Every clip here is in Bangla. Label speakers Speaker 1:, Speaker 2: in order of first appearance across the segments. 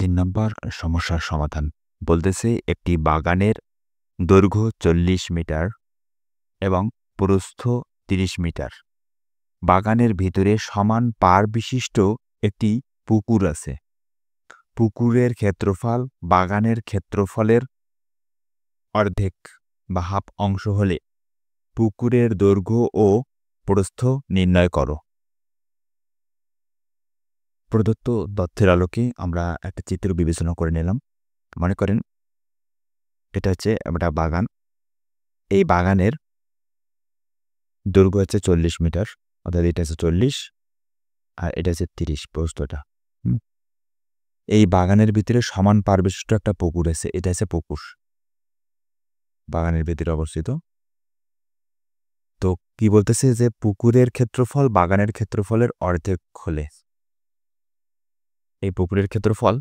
Speaker 1: 3 নম্বর সমস্যার সমাধান বলতেছে একটি বাগানের দৈর্ঘ্য 40 মিটার এবং প্রস্থ 30 মিটার। বাগানের ভিতরে সমান পাড় বিশিষ্ট একটি পুকুর আছে। পুকুরের ক্ষেত্রফল বাগানের ক্ষেত্রফলের অর্ধেক বা হাফ অংশ হলে পুকুরের দৈর্ঘ্য ও প্রস্থ নির্ণয় করো। প্রদত্ত তথ্যের আলোকে আমরা একটা চিত্র বিবেচনা করে নিলাম। মনে করেন এটা হচ্ছে একটা বাগান। এই বাগানের দৈর্ঘ্য হচ্ছে 40 মিটার, অর্থাৎ এটা হচ্ছে 40 আর এটা হচ্ছে 30 প্রস্থটা। এই বাগানের ভিতরে সমান পাড় বিশিষ্ট একটা পুকুর আছে, এটা হচ্ছে পুকুর বাগানের ভিতরে অবস্থিত। তো কি বলতেছে যে পুকুরের ক্ষেত্রফল বাগানের ক্ষেত্রফলের অর্ধেক হলে, এই পুকুরের ক্ষেত্রফল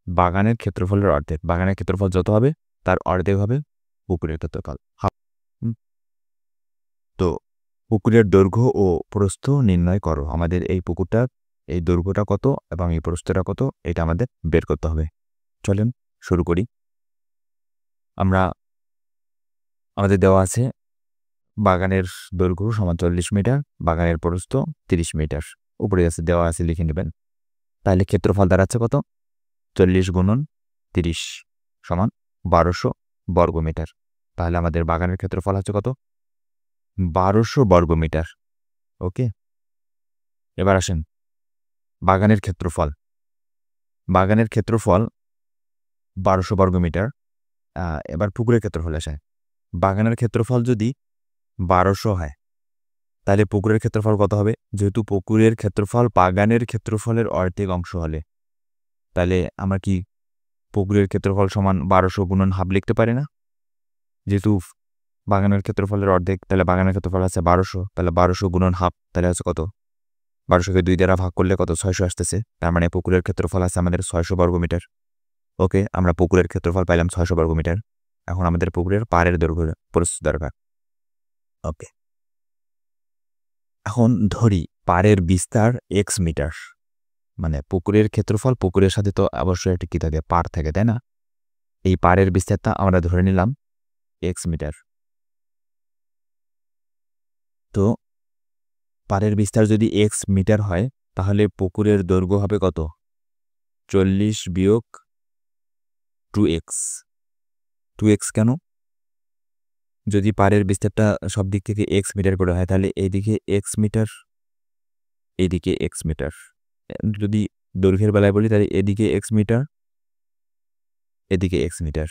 Speaker 1: বাগানের ক্ষেত্রফলের অর্ধেক, বাগানের ক্ষেত্রফল যত হবে তার অর্ধেক হবে পুকুরের ক্ষেত্রফল। তো পুকুরের দৈর্ঘ্য ও প্রস্থ নির্ণয় করো। আমাদের এই পুকুরটার এই দৈর্ঘ্যটা কত এবং এই প্রস্থটা কত এটা আমাদের বের করতে হবে। চলেন শুরু করি। আমাদের দেওয়া আছে বাগানের দৈর্ঘ্য সমান 40 মিটার, বাগানের প্রস্থ 30 মিটার। উপরে আছে দেওয়া আছে, লিখে নেবেন। তাহলে ক্ষেত্রফল দাঁড়াচ্ছে কত? 40 গুণন 30 সমান 1200 বর্গমিটার। তাহলে আমাদের বাগানের ক্ষেত্রফল হচ্ছে কত? 1200 বর্গমিটার। ওকে, এবার আসেন বাগানের ক্ষেত্রফল। বাগানের ক্ষেত্রফল 1200 বর্গমিটার। এবার পুকুরের ক্ষেত্রফল আসে। বাগানের ক্ষেত্রফল যদি 1200 হয় তাহলে পুকুরের ক্ষেত্রফল কত হবে? যেহেতু পুকুরের ক্ষেত্রফল বাগানের ক্ষেত্রফলের অর্ধেক অংশ হলে, তাহলে আমরা কি পুকুরের ক্ষেত্রফল সমান 1200 গুণন হাফ লিখতে পারি না? যেহেতু বাগানের ক্ষেত্রফলের অর্ধেক, তাহলে বাগানের ক্ষেত্রফল আছে 1200, তাহলে 1200 গুণন হাফ, তাহলে আছে কত? 1200কে 2 দ্বারা ভাগ করলে কত? 600 আসতেছে। তার মানে পুকুরের ক্ষেত্রফল আছে আমাদের 600 বর্গমিটার। ওকে, আমরা পুকুরের ক্ষেত্রফল পাইলাম 600 বর্গমিটার। এখন আমাদের পুকুরের পাড়ের দৈর্ঘ্য প্রস্থ দরকার। ওকে, এখন ধরি পাড়ের বিস্তার x মিটার। মানে পুকুরের ক্ষেত্রফল, পুকুরের সাথে তো অবশ্যই একটা কি থাকে? পাড় থাকে, তাই না? এই পাড়ের বিস্তারটা আমরা ধরে নিলাম x মিটার। তো পাড়ের বিস্তার যদি x মিটার হয় তাহলে পুকুরের দৈর্ঘ্য হবে কত? 40 বিয়োগ 2x। 2x কেন? যদি পাড়ের বিস্তারটা সব দিক থেকে x মিটার করে হয় তাহলে এইদিকে x মিটার, এইদিকে x মিটার। যদি দৈর্ঘ্যের বেলায় বলি তাহলে এদিকে x মিটার, এদিকে x মিটার।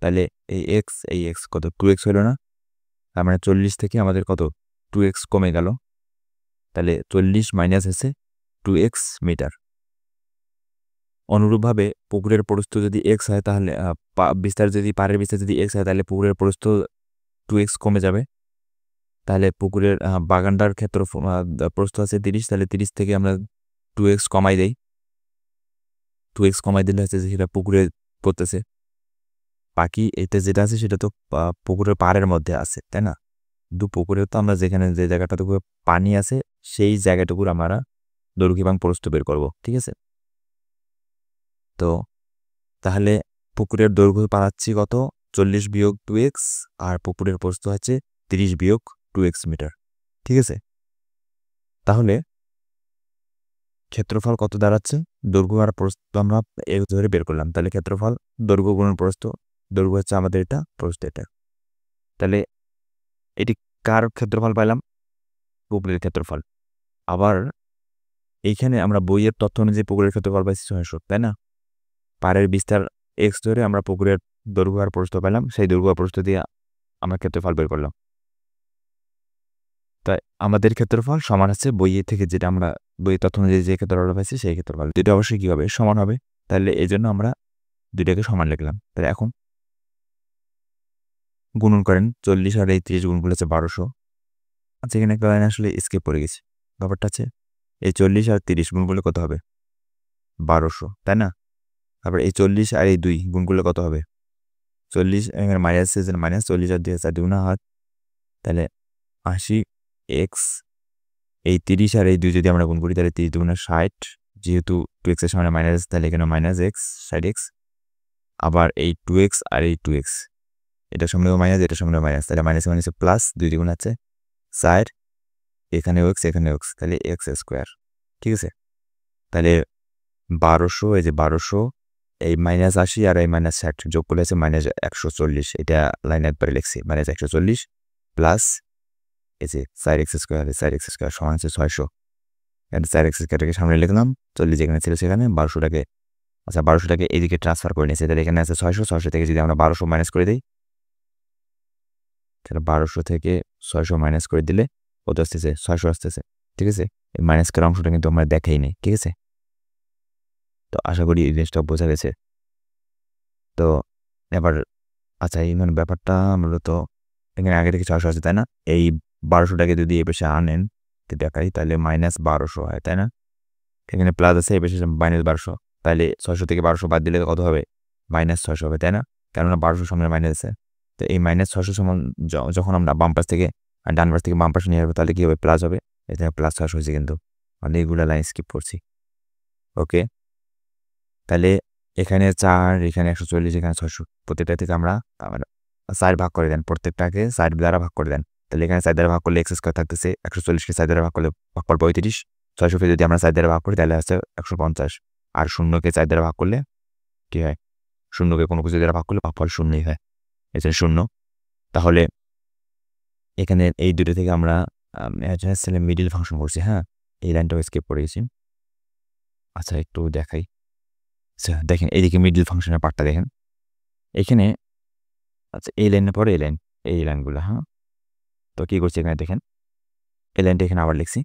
Speaker 1: তাহলে এই x কত? 2x হলো না? তার মানে 40 থেকে আমাদের কত? 2x কমে গেল। তাহলে 40 মাইনাস হচ্ছে 2x মিটার। অনুরূপভাবে পুকুরের প্রস্থ যদি x হয় তাহলে বিস্তার যদি পাড়ের বিস্তার যদি x হয় তাহলে পুকুরের প্রস্থ 2x কমে যাবে। তাহলে পুকুরের বাগানটার ক্ষেত্র প্রস্থ আছে 30, তাহলে 30 থেকে আমরা 2x কমাই দেই। 2x কমাই দিলে হচ্ছে সেটা পুকুরে পড়তেছে। বাকি এতে যেটা আছে সেটা তো পুকুরের পাড়ের মধ্যে আছে, তাই না? কিন্তু পুকুরেও তো আমরা যেখানে যে জায়গাটাটুকু পানি আছে সেই জায়গাটুকুর আমরা দৈর্ঘ্য এবং প্রস্থ বের করব, ঠিক আছে? তো তাহলে পুকুরের দৈর্ঘ্য পাচ্ছি কত? 40 বিয়োগ 2x, আর পুকুরের প্রস্থ হচ্ছে 30 বিয়োগ 2x মিটার, ঠিক আছে? তাহলে ক্ষেত্রফল কত দাঁড়াচ্ছে? দৈর্ঘ্য আর প্রস্থ আমরা ধরে বের করলাম। তাহলে ক্ষেত্রফল দৈর্ঘ্য গুণন প্রস্থ, দৈর্ঘ্য হচ্ছে আমাদের এটা, প্রস্থ এটা। তাহলে এটি কার ক্ষেত্রফল পাইলাম? পুকুরের ক্ষেত্রফল। আবার এইখানে আমরা বইয়ের তথ্য অনুযায়ী পুকুরের ক্ষেত্রফল পাইছি 600, তাই না? পাড়ের বিস্তার x ধরে আমরা পুকুরের দৈর্ঘ্য আর প্রস্থ পেলাম, সেই দৈর্ঘ্য আর প্রস্থ দিয়ে আমরা ক্ষেত্রফল বের করলাম। তাই আমাদের ক্ষেত্রফল সমান আছে বইয়ের থেকে যেটা আমরা বইয়ের তথ্য অনুযায়ী যে ক্ষেত্রফল পাইছি সেই ক্ষেত্রফল। দুটো অবশ্যই কী হবে? সমান হবে। তাহলে এই জন্য আমরা দুইটাকে সমান লিখলাম। তাহলে এখন গুণন করেন 40 আর এই 30 গুণ করলে হচ্ছে 1200। আচ্ছা, এখানে একটা লাইন আসলে স্কেপ পড়ে গেছে। ব্যাপারটা আছে এই 40 আর 30 গুণ করলে কত হবে? 1200, তাই না? তারপর এই 40 আর এই 2 গুণ করলে কত হবে? 40 এখানে মাইনাস আছে, মাইনাস 40 আর 2 আছে 2 না হাত, তাহলে 80x। এই 30 আর এই 2 যদি আমরা গুণ করি তাহলে 30 2 60, যেহেতু 2x এর সামনে মাইনাস তাহলে এখানে মাইনাস এক্স সাইড এক্স, আবার এই 2x আর এই 2x এটার সামনেও মাইনাস এটার সামনেও মাইনাস, তাহলে মাইনাস মাইনাসে প্লাস 2 দ্বিগুণ আছে সাইড, এখানেও এক্স এখানেও এক্স, তাহলে এক্স স্কোয়ার। ঠিক আছে, তাহলে 1200 এই যে 1200 এই মাইনাস 80 আর এই মাইনাস 60 যোগ করলে আছে মাইনাস 140, এটা লাইন একবারে লিখছি মাইনাস 140 প্লাস এই যে সাইড এক্স স্কোয়ার সমান আছে 600, এখানে সাইড এক্স স্কোয়ারটাকে সামনে লিখলাম, 40 যেখানে ছিল সেখানে 1200টাকে, আচ্ছা 1200টাকে এইদিকে ট্রান্সফার করে নিয়েছে, তাহলে এখানে আছে 600 থেকে যদি আমরা 1200 মাইনাস করে দিই, তাহলে 1200 থেকে 600 মাইনাস করে দিলে কত আসতেছে 600 আসতেছে। ঠিক আছে, এই মাইনাস করার অংশটা কিন্তু আমরা দেখাই নেই। ঠিক আছে, তো আশা করি এই জিনিসটা বোঝা গেছে। তো এবার আচ্ছা এই মানে ব্যাপারটা মূলত এখানে আগে থেকে 600 আছে তাই না, এই 1200টাকে যদি এ পাশে আনেন দেখাই তাহলে মাইনাস 1200 হয় তাই না, এখানে প্লাস আছে এ পাশে মাইনাস 1200, তাহলে 600 থেকে 1200 বাদ দিলে কত হবে মাইনাস 600 হবে তাই না, কেননা 1200 সামনে মাইনাস আছে। তো এই মাইনাস 600 সমান যখন আমরা বাম পাশ থেকে ডান পাশ থেকে বাম পাশে নিয়ে যাবো তাহলে কী হবে প্লাস হবে, এখানে প্লাস 600 হয়েছে কিন্তু মানে এইগুলো লাইন স্কিপ করছি। ওকে, তাহলে এখানে 4 এখানে 140 এখানে 600 প্রত্যেকটা থেকে আমরা 4 ভাগ করে দেন, প্রত্যেকটাকে 4 দ্বারা ভাগ করে দেন, তাহলে এখানে 4 দ্বারা ভাগ করলে এক্স স্কোয়ার থাকতেছে, 140কে 4 দ্বারা ভাগ করলে ভাগফল 35, 600কে যদি আমরা 4 দ্বারা ভাগ করি তাহলে হচ্ছে 150, আর শূন্যকে 4 দ্বারা ভাগ করলে কী হয়, শূন্যকে কোনো কিছু দ্বারা ভাগ করলে ভাগফল শূন্যই হয়, এটা 0। তাহলে এখানে এই দুটো থেকে আমরা মিডিল ফাংশন করছি। হ্যাঁ, এই লাইনটাও স্কিপ করে গেছি। আচ্ছা একটু দেখাই, আচ্ছা দেখেন এইদিকে মিডল ফাংশনের পার্টটা দেখেন এখানে, আচ্ছা এই লাইনের পরে এই লাইনগুলো, হ্যাঁ তো কী করছি এখানে দেখেন এই লাইনটা এখানে আবার লিখছি,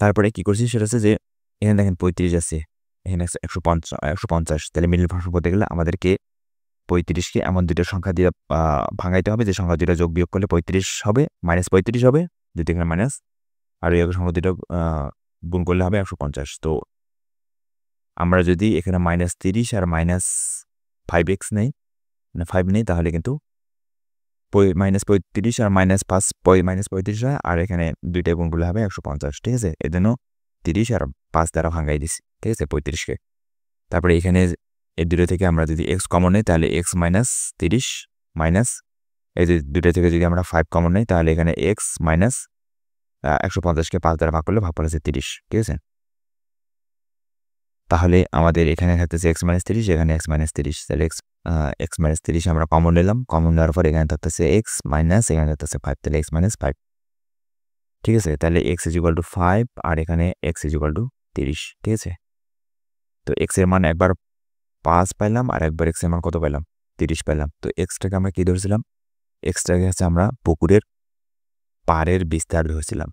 Speaker 1: তারপরে কী করছি সেটা হচ্ছে যে এখানে দেখেন 35 আছে, এখানে 150, তাহলে মিডল ফাংশন করতে গেলে আমাদেরকে 35কে এমন দুটো সংখ্যা দিয়ে ভাঙাইতে হবে যে সংখ্যা দুটো যোগ বিয়োগ করলে 35 হবে, মাইনাস 35 হবে যদি এখানে মাইনাস, আর এই সংখ্যা দুটো গুণ করলে হবে 150। তো আমরা যদি এখানে মাইনাস 30 আর মাইনাস 5x নেই মানে 5 নেই তাহলে কিন্তু মাইনাস 35 আর মাইনাস 35 হয়, আর এখানে দুইটা গুণ করলে হবে 150। ঠিক আছে, এর জন্য 30 আর 5 দ্বারা ভাঙাই দিছি। ঠিক আছে 35কে, তারপরে এখানে এই দুটো থেকে আমরা যদি x কমন নেই তাহলে x মাইনাস 30 মাইনাস এই যে দুটো থেকে যদি আমরা 5 কমন নেই তাহলে এখানে x মাইনাস 150কে 5 দ্বারা ভাগ করলে ভাগফল আছে 30। ঠিক আছে, তাহলে আমাদের এখানে থাকতেছে x মাইনাস 30, এখানে x মাইনাস 30, তাহলে x মাইনাস 30 আমরা কমন নিলাম, কমন নেওয়ার পর এখানে থাকতেছে x মাইনাস এখানে থাকতেছে 5, তাহলে x মাইনাস 5। ঠিক আছে, তাহলে x ইজ ইকুয়াল টু 5 আর এখানে x ইজ ইকুয়াল টু 30। ঠিক আছে, তো x এর মান একবার 5 পাইলাম আর একবার x এর মান কত পাইলাম 30 পাইলাম। তো xটাকে আমরা কি ধরছিলাম, xটাকে হচ্ছে আমরা পুকুরের পাড়ের বিস্তার ধরছিলাম।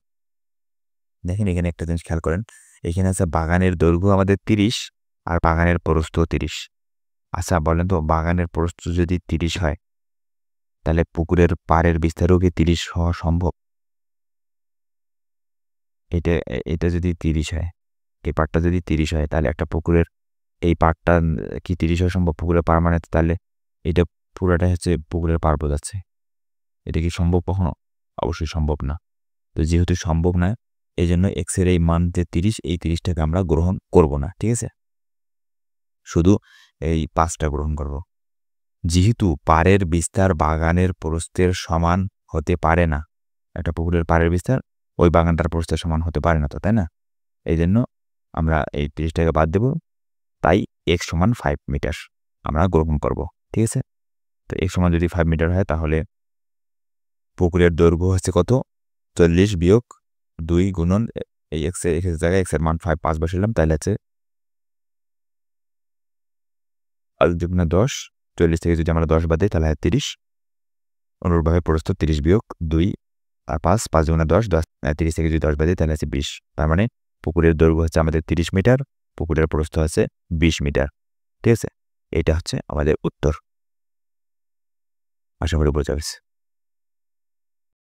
Speaker 1: দেখেন এখানে একটা জিনিস খেয়াল করেন, এখানে আছে বাগানের দৈর্ঘ্য আমাদের 30 আর বাগানের প্রস্থ 30। আচ্ছা বলেন তো বাগানের প্রস্থ যদি 30 হয় তাহলে পুকুরের পাড়ের বিস্তারও কি 30 হওয়া সম্ভব? এটা যদি 30 হয়, এই পাড়টা যদি 30 হয় তাহলে একটা পুকুরের এই পাড়টা কি 30 হওয়া সম্ভব? পুকুরের পাড় মানে তাহলে এটা পুরোটাই হচ্ছে পুকুরের পাড় বোঝাচ্ছে। এটা কি সম্ভব কখনো? অবশ্যই সম্ভব না। তো যেহেতু সম্ভব না এই জন্য এক্সের এই মান যে 30 এই 30টাকে আমরা গ্রহণ করব না। ঠিক আছে, শুধু এই 5টা গ্রহণ করব। যেহেতু পাড়ের বিস্তার বাগানের প্রস্থের সমান হতে পারে না, একটা পুকুরের পাড়ের বিস্তার ওই বাগানটার প্রস্থের সমান হতে পারে না, তো তাই না, এই জন্য আমরা এই 30টাকে বাদ দেব, তাই x সমান 5 মিটার আমরা গ্রহণ করব। ঠিক আছে, তো x সমান যদি 5 মিটার হয় তাহলে পুকুরের দৈর্ঘ্য হচ্ছে কত 40 বিয়োগ 2 গুণন এই x এর জায়গায় x এর মান 5 বসালাম, তাহলে আছে 10, 40 থেকে যদি আমরা 10 বাদ দিই তাহলে 30, অনুরূপভাবে প্রস্থ 30 বিয়োগ 2 আর 5 গুণা 10, 30 থেকে যদি 10 বাদ দিই তাহলে আছে 20। তার মানে পুকুরের দৈর্ঘ্য হচ্ছে আমাদের 30 মিটার, পুকুরের প্রস্থ আছে 20 মিটার। ঠিক আছে, এটা হচ্ছে আমাদের উত্তর। আশা করি বোঝা গেছে।